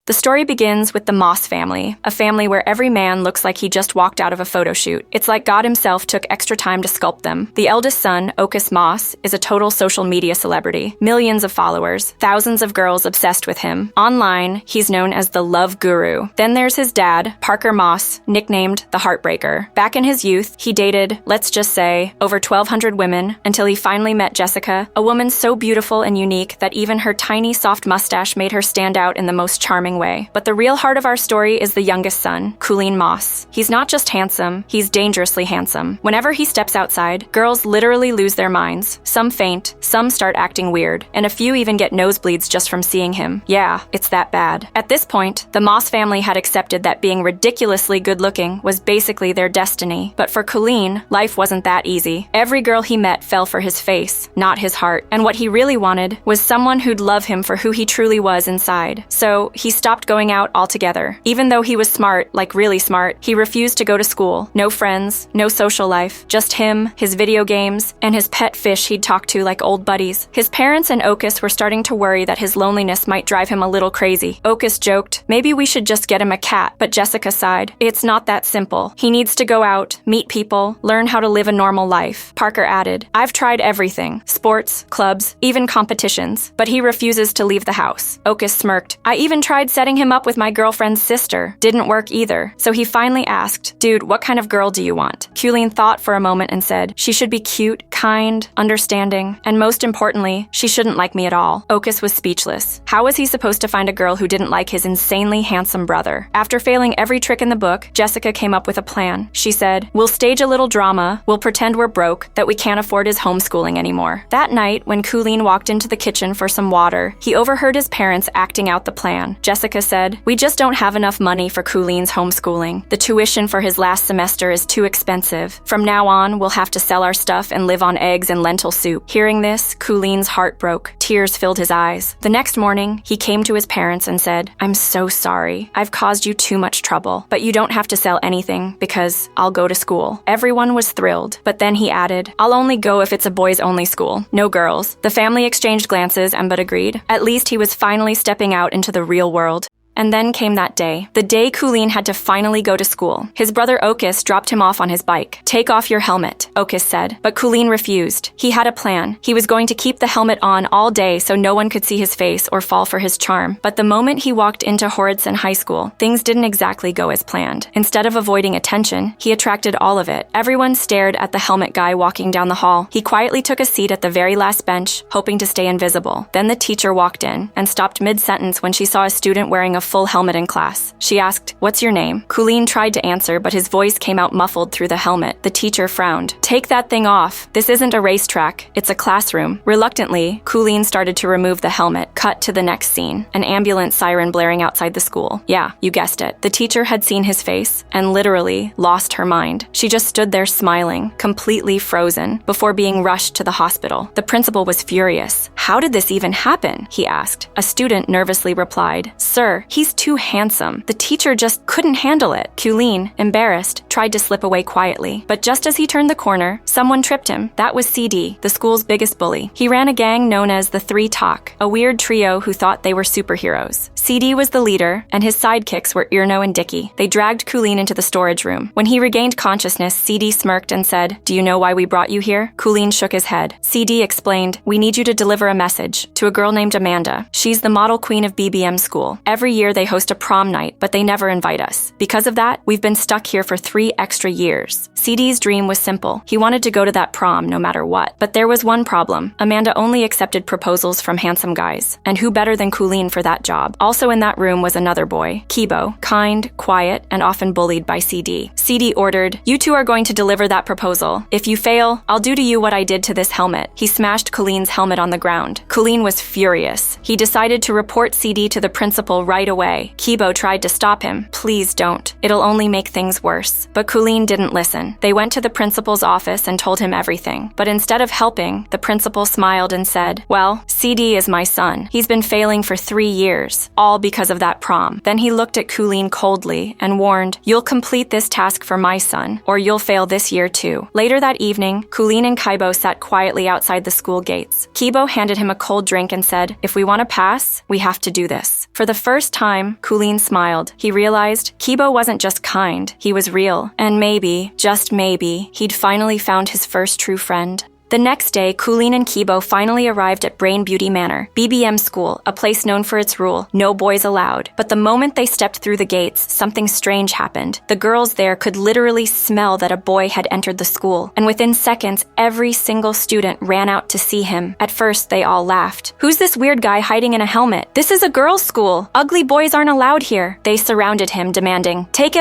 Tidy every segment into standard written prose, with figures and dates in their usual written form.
The story begins with the Moss family, a family where every man looks like he just walked out of a photo shoot. It's like God himself took extra time to sculpt them. The eldest son, Okus Moss, is a total social media celebrity. Millions of followers, thousands of girls obsessed with him. Online, he's known as the love guru. Then there's his dad, Parker Moss, nicknamed the Heartbreaker. Back in his youth, he dated, let's just say, over 1,200 women until he finally met Jessica, a woman so beautiful and unique that even her tiny, soft mustache made her stand out in the most charming way. But the real heart of our story is the youngest son, Colleen Moss. He's not just handsome, he's dangerously handsome. Whenever he steps outside, girls literally lose their minds. Some faint, some start acting weird, and a few even get nosebleeds just from seeing him. Yeah, it's that bad. At this point, the Moss family had accepted that being ridiculously good-looking was basically their destiny. But for Colleen, life wasn't that easy. Every girl he met fell for his face, not his heart. And what he really wanted was someone who'd love him for who he truly was inside. So he stopped going out altogether. Even though he was smart, like really smart, he refused to go to school. No friends, no social life, just him, his video games, and his pet fish he'd talk to like old buddies. His parents and Okus were starting to worry that his loneliness might drive him a little crazy. Okus joked, maybe we should just get him a cat, but Jessica sighed. It's not that simple. He needs to go out, meet people, learn how to live a normal life. Parker added, I've tried everything, sports, clubs, even competitions, but he refuses to leave the house. Okus smirked, I even tried setting him up with my girlfriend's sister. Didn't work either. So he finally asked, dude, what kind of girl do you want? Colleen thought for a moment and said, she should be cute, kind, understanding, and most importantly, she shouldn't like me at all. Okus was speechless. How was he supposed to find a girl who didn't like his insanely handsome brother? After failing every trick in the book, Jessica came up with a plan. She said, we'll stage a little drama, we'll pretend we're broke, that we can't afford his homeschooling anymore. That night, when Colleen walked into the kitchen for some water, he overheard his parents acting out the plan. Jessica said, we just don't have enough money for Colleen's homeschooling. The tuition for his last semester is too expensive. From now on, we'll have to sell our stuff and live on eggs and lentil soup. Hearing this, Colleen's heart broke. Tears filled his eyes. The next morning, he came to his parents and said, I'm so sorry. I've caused you too much trouble, but you don't have to sell anything because I'll go to school. Everyone was thrilled, but then he added, I'll only go if it's a boys-only school, no girls. The family exchanged glances and but agreed. At least he was finally stepping out into the real world. And then came that day. The day Colleen had to finally go to school. His brother Okus dropped him off on his bike. Take off your helmet, Okus said. But Colleen refused. He had a plan. He was going to keep the helmet on all day so no one could see his face or fall for his charm. But the moment he walked into Horidson High School, things didn't exactly go as planned. Instead of avoiding attention, he attracted all of it. Everyone stared at the helmet guy walking down the hall. He quietly took a seat at the very last bench, hoping to stay invisible. Then the teacher walked in and stopped mid-sentence when she saw a student wearing a full helmet in class. She asked, what's your name? Colleen tried to answer, but his voice came out muffled through the helmet. The teacher frowned. Take that thing off. This isn't a racetrack. It's a classroom. Reluctantly, Colleen started to remove the helmet. Cut to the next scene. An ambulance siren blaring outside the school. Yeah, you guessed it. The teacher had seen his face and literally lost her mind. She just stood there smiling, completely frozen, before being rushed to the hospital. The principal was furious. How did this even happen? He asked. A student nervously replied, Sir, he's too handsome. The teacher just couldn't handle it. Colleen, embarrassed, tried to slip away quietly. But just as he turned the corner, someone tripped him. That was CD, the school's biggest bully. He ran a gang known as the Three Talk, a weird trio who thought they were superheroes. CD was the leader, and his sidekicks were Irno and Dicky. They dragged Colleen into the storage room. When he regained consciousness, CD smirked and said, Do you know why we brought you here? Colleen shook his head. CD explained, We need you to deliver a message to a girl named Amanda. She's the model queen of BBM school. Every year they host a prom night, but they never invite us. Because of that, we've been stuck here for 3 extra years. CD's dream was simple. He wanted to go to that prom no matter what. But there was one problem. Amanda only accepted proposals from handsome guys. And who better than Colleen for that job? Also in that room was another boy, Kibo, kind, quiet, and often bullied by CD. CD ordered, You two are going to deliver that proposal. If you fail, I'll do to you what I did to this helmet. He smashed Colleen's helmet on the ground. Colleen was furious. He decided to report CD to the principal right away. Kibo tried to stop him. Please don't. It'll only make things worse. But Colleen didn't listen. They went to the principal's office and told him everything. But instead of helping, the principal smiled and said, Well, CD is my son. He's been failing for 3 years, all because of that prom. Then he looked at Colleen coldly and warned, You'll complete this task for my son, or you'll fail this year too. Later that evening, Colleen and Kibo sat quietly outside the school gates. Kibo handed him a cold drink and said, If we want to pass, we have to do this. For the first time, Colleen smiled. He realized Kibo wasn't just kind, he was real. And maybe, just maybe, he'd finally found his first true friend. The next day, Colleen and Kibo finally arrived at Brain Beauty Manor, BBM school, a place known for its rule, no boys allowed. But the moment they stepped through the gates, something strange happened. The girls there could literally smell that a boy had entered the school, and within seconds, every single student ran out to see him. At first, they all laughed. "Who's this weird guy hiding in a helmet? This is a girls' school. Ugly boys aren't allowed here." They surrounded him, demanding, take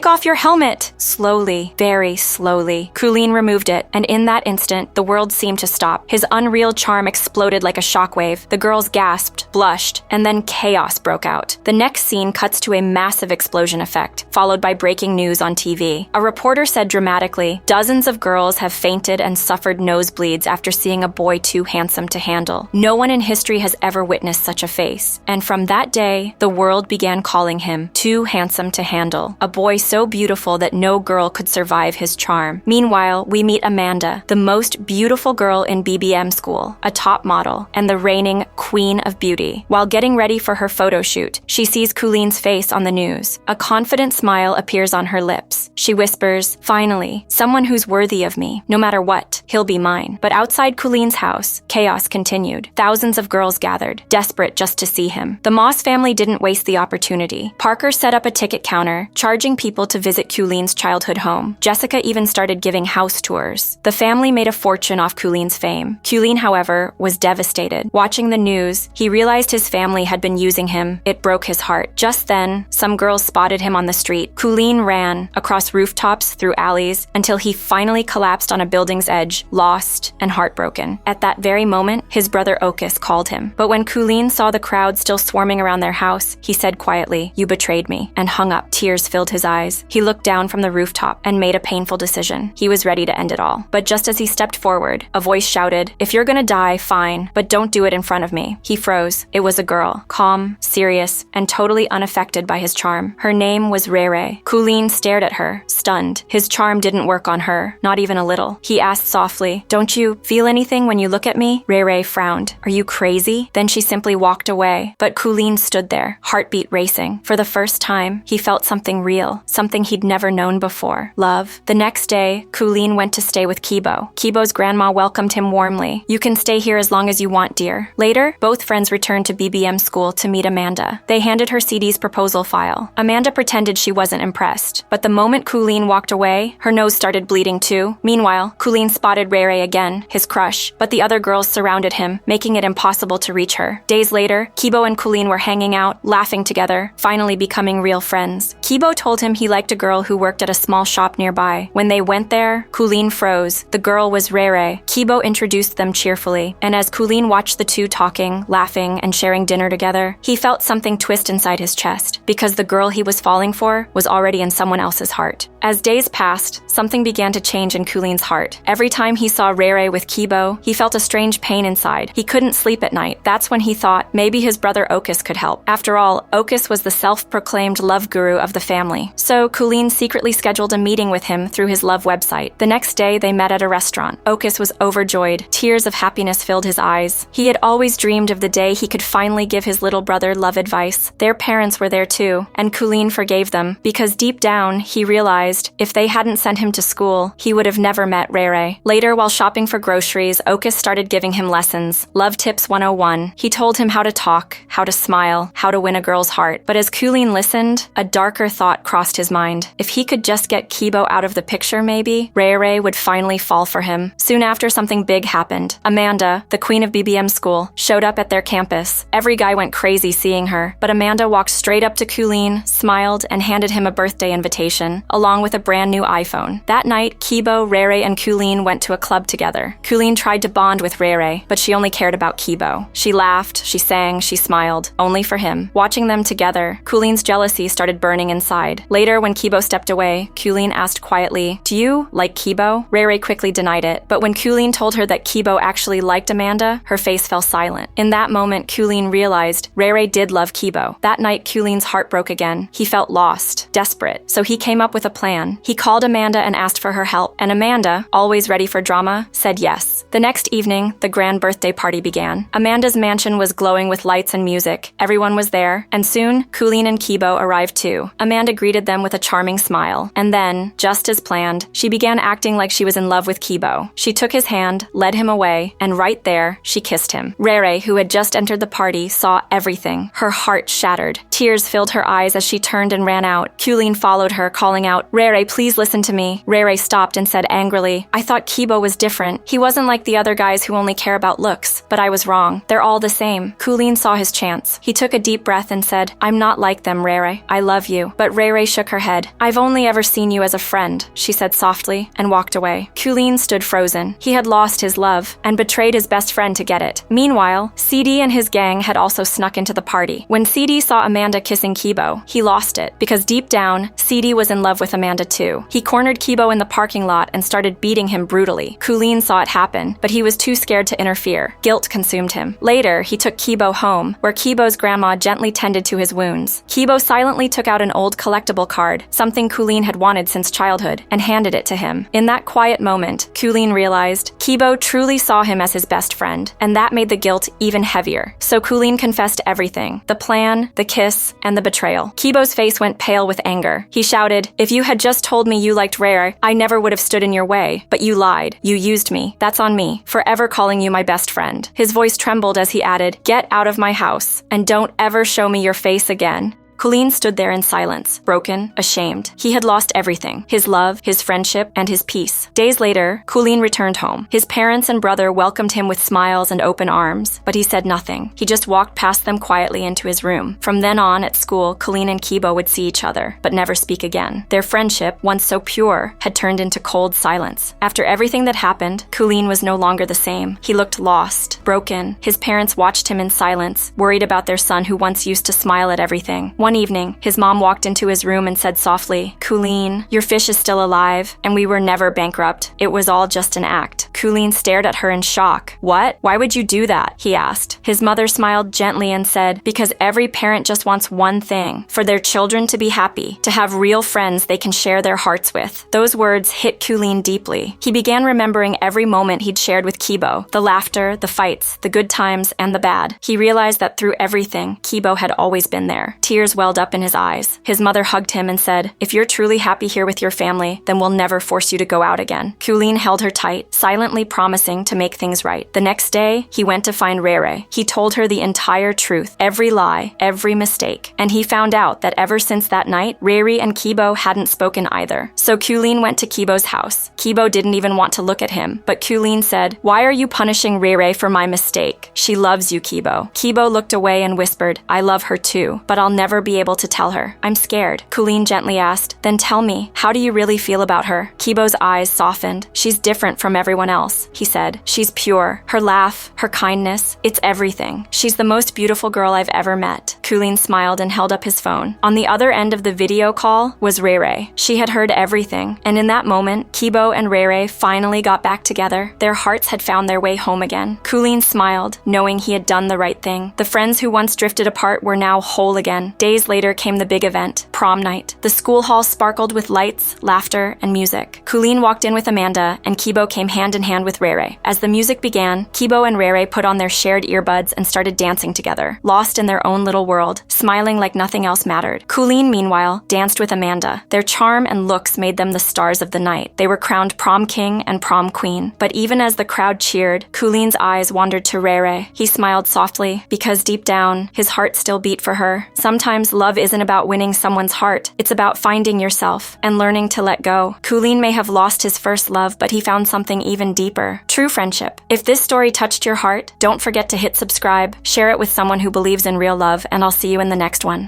off your helmet." Slowly, very slowly, Colleen removed it, and in that instant, the world seemed to stop. His unreal charm exploded like a shockwave. The girls gasped, blushed, and then chaos broke out. The next scene cuts to a massive explosion effect, followed by breaking news on TV. A reporter said dramatically, "Dozens of girls have fainted and suffered nosebleeds after seeing a boy too handsome to handle. No one in history has ever witnessed such a face." And from that day, the world began calling him too handsome to handle, a boy so beautiful that no girl could survive his charm. Meanwhile, we meet Amanda, the most beautiful girl in BBM school, a top model, and the reigning queen of beauty. While getting ready for her photo shoot, she sees Colleen's face on the news. A confident smile appears on her lips. She whispers, "Finally, someone who's worthy of me. No matter what, he'll be mine." But outside Colleen's house, chaos continued. Thousands of girls gathered, desperate just to see him. The Moss family didn't waste the opportunity. Parker set up a ticket counter, charging people to visit Colleen's childhood home. Jessica even started giving house tours. The family made a fortune off Colleen's fame. Colleen, however, was devastated. Watching the news, he realized his family had been using him. It broke his heart. Just then, some girls spotted him on the street. Colleen ran across rooftops, through alleys, until he finally collapsed on a building's edge, lost and heartbroken. At that very moment, his brother Okus called him. But when Colleen saw the crowd still swarming around their house, he said quietly, "You betrayed me," and hung up. Tears filled his eyes. He looked down from the rooftop and made a painful decision. He was ready to end it all. But just as he stepped forward, a voice shouted, "If you're gonna die, fine, but don't do it in front of me." He froze. It was a girl, calm, serious, and totally unaffected by his charm. Her name was Rere. Colleen stared at her, stunned. His charm didn't work on her, not even a little. He asked softly, "Don't you feel anything when you look at me?" Rere frowned. "Are you crazy?" Then she simply walked away. But Colleen stood there, heartbeat racing. For the first time, he felt something real, something he'd never known before. Love. The next day, Colleen went to stay with Kibo. Kibo's grandma welcomed him warmly. "You can stay here as long as you want, dear." Later, both friends returned to BBM school to meet Amanda. They handed her CD's proposal file. Amanda pretended she wasn't impressed. But the moment Colleen walked away, her nose started bleeding too. Meanwhile, Colleen spotted Rere again, his crush, but the other girls surrounded him, making it impossible to reach her. Days later, Kibo and Colleen were hanging out, laughing together, finally becoming real friends. Kibo told him he liked a girl who worked at a small shop nearby. When they went there, Colleen froze. The girl was Rere. Kibo introduced them cheerfully, and as Colleen watched the two talking, laughing, and sharing dinner together, he felt something twist inside his chest, because the girl he was falling for was already in someone else's heart. As days passed, something began to change in Colleen's heart. Every time he saw Rere with Kibo, he felt a strange pain inside. He couldn't sleep at night. That's when he thought maybe his brother Okus could help. After all, Okus was the self-proclaimed love guru of the family. So Colleen secretly scheduled a meeting with him through his love website. The next day, they met at a restaurant. Okus was overjoyed. Tears of happiness filled his eyes. He had always dreamed of the day he could finally give his little brother love advice. Their parents were there too, and Colleen forgave them, because deep down, he realized if they hadn't sent him to school, he would have never met Rere. Later, while shopping for groceries, Okus started giving him lessons. Love Tips 101. He told him how to talk, how to smile, how to win a girl's heart. But as Colleen listened, a darker thought crossed his mind. If he could just get Kibo out of the picture maybe, Rere would finally fall for him. Soon after, something big happened. Amanda, the queen of BBM school, showed up at their campus. Every guy went crazy seeing her, but Amanda walked straight up to Colleen, smiled, and handed him a birthday invitation, along with a brand new iPhone. That night, Kibo, Rere, and Colleen went to a club together. Colleen tried to bond with Rere, but she only cared about Kibo. She laughed, she sang, she smiled, only for him. Watching them together, Colleen's jealousy started burning inside. Later, when Kibo stepped away, Colleen asked quietly, "Do you like Kibo?" Rere quickly denied it, but when Colleen told her that Kibo actually liked Amanda, her face fell silent. In that moment, Colleen realized Rere did love Kibo. That night, Colleen's heart broke again. He felt lost, desperate, so he came up with a plan plan. He called Amanda and asked for her help, and Amanda, always ready for drama, said yes. The next evening, the grand birthday party began. Amanda's mansion was glowing with lights and music. Everyone was there, and soon, Colleen and Kibo arrived too. Amanda greeted them with a charming smile, and then, just as planned, she began acting like she was in love with Kibo. She took his hand, led him away, and right there, she kissed him. Rere, who had just entered the party, saw everything. Her heart shattered. Tears filled her eyes as she turned and ran out. Colleen followed her, calling out, "Rere, please listen to me." Rere stopped and said angrily, "I thought Kibo was different. He wasn't like the other guys who only care about looks, but I was wrong. They're all the same." Colleen saw his chance. He took a deep breath and said, "I'm not like them, Rere. I love you." But Rere shook her head. "I've only ever seen you as a friend," she said softly, and walked away. Colleen stood frozen. He had lost his love, and betrayed his best friend to get it. Meanwhile, CD and his gang had also snuck into the party. When CD saw Amanda kissing Kibo, he lost it, because deep down, CD was in love with Amanda too. He cornered Kibo in the parking lot and started beating him brutally. Colleen saw it happen, but he was too scared to interfere. Guilt consumed him. Later, he took Kibo home, where Kibo's grandma gently tended to his wounds. Kibo silently took out an old collectible card, something Colleen had wanted since childhood, and handed it to him. In that quiet moment, Colleen realized Kibo truly saw him as his best friend, and that made the guilt even heavier. So Colleen confessed everything: the plan, the kiss, and the betrayal. Kibo's face went pale with anger. He shouted, "If you had just told me you liked Rere, I never would have stood in your way. But you lied. You used me. That's on me, forever calling you my best friend." His voice trembled as he added, "Get out of my house, and don't ever show me your face again." Colleen stood there in silence, broken, ashamed. He had lost everything: his love, his friendship, and his peace. Days later, Colleen returned home. His parents and brother welcomed him with smiles and open arms, but he said nothing. He just walked past them quietly into his room. From then on, at school, Colleen and Kibo would see each other, but never speak again. Their friendship, once so pure, had turned into cold silence. After everything that happened, Colleen was no longer the same. He looked lost, broken. His parents watched him in silence, worried about their son who once used to smile at everything. One evening, his mom walked into his room and said softly, "Colleen, your fish is still alive, and we were never bankrupt. It was all just an act." Colleen stared at her in shock. "What? Why would you do that?" he asked. His mother smiled gently and said, "Because every parent just wants one thing: for their children to be happy, to have real friends they can share their hearts with." Those words hit Colleen deeply. He began remembering every moment he'd shared with Kibo: the laughter, the fights, the good times, and the bad. He realized that through everything, Kibo had always been there. Tears welled up in his eyes. His mother hugged him and said, "If you're truly happy here with your family, then we'll never force you to go out again." Colleen held her tight, silently promising to make things right. The next day, he went to find Rere. He told her the entire truth, every lie, every mistake. And he found out that ever since that night, Rere and Kibo hadn't spoken either. So Colleen went to Kibo's house. Kibo didn't even want to look at him, but Colleen said, "Why are you punishing Rere for my mistake? She loves you, Kibo." Kibo looked away and whispered, "I love her too, but I'll never be able to tell her. I'm scared." Colleen gently asked, "Then tell me, how do you really feel about her?" Kibo's eyes softened. "She's different from everyone else," he said. "She's pure. Her laugh, her kindness, it's everything. She's the most beautiful girl I've ever met." Colleen smiled and held up his phone. On the other end of the video call was Rere. She had heard everything, and in that moment, Kibo and Rere finally got back together. Their hearts had found their way home again. Colleen smiled, knowing he had done the right thing. The friends who once drifted apart were now whole again. Days later came the big event, prom night. The school hall sparkled with lights, laughter, and music. Colleen walked in with Amanda, and Kibo came hand in hand with Rere. As the music began, Kibo and Rere put on their shared earbuds and started dancing together, lost in their own little world, smiling like nothing else mattered. Colleen, meanwhile, danced with Amanda. Their charm and looks made them the stars of the night. They were crowned prom king and prom queen. But even as the crowd cheered, Colleen's eyes wandered to Rere. He smiled softly, because deep down, his heart still beat for her. Sometimes love isn't about winning someone's heart. It's about finding yourself and learning to let go. Colleen may have lost his first love, but he found something even deeper: true friendship. If this story touched your heart, don't forget to hit subscribe, share it with someone who believes in real love, and I'll see you in the next one.